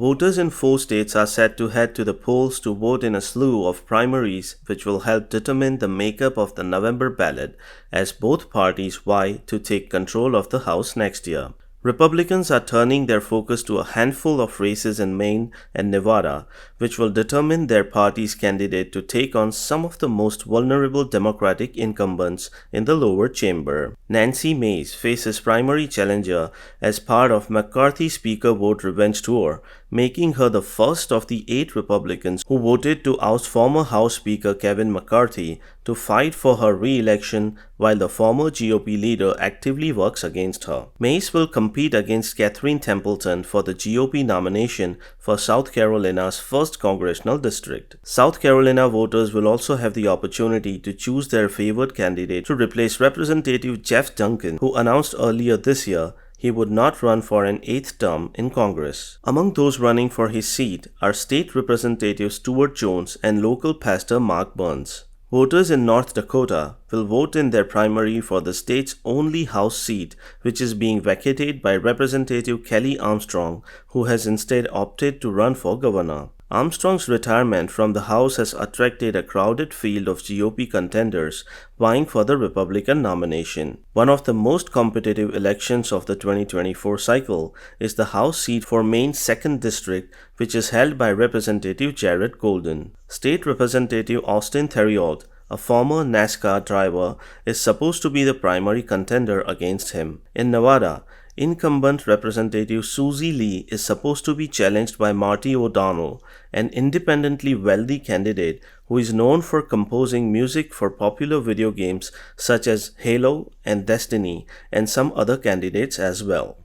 Voters in 4 states are set to head to the polls to vote in a slew of primaries which will help determine the makeup of the November ballot as both parties vie to take control of the House next year. Republicans are turning their focus to a handful of races in Maine and Nevada, which will determine their party's candidate to take on some of the most vulnerable Democratic incumbents in the lower chamber. Nancy Mace faces primary challenger as part of McCarthy's Speaker Vote Revenge Tour, making her the first of the 8 Republicans who voted to oust former House Speaker Kevin McCarthy to fight for her re-election while the former GOP leader actively works against her. Mace will compete against Catherine Templeton for the GOP nomination for South Carolina's 1st congressional district. South Carolina voters will also have the opportunity to choose their favored candidate to replace Representative Jeff Duncan, who announced earlier this year he would not run for an 8th term in Congress. Among those running for his seat are State Representative Stuart Jones and local pastor Mark Burns. Voters in North Dakota will vote in their primary for the state's only House seat, which is being vacated by Representative Kelly Armstrong, who has instead opted to run for governor. Armstrong's retirement from the House has attracted a crowded field of GOP contenders vying for the Republican nomination. One of the most competitive elections of the 2024 cycle is the House seat for Maine's 2nd District, which is held by Representative Jared Golden. State Representative Austin Theriault, a former NASCAR driver, is supposed to be the primary contender against him. In Nevada, incumbent Representative Susie Lee is supposed to be challenged by Marty O'Donnell, an independently wealthy candidate who is known for composing music for popular video games such as Halo and Destiny, and some other candidates as well.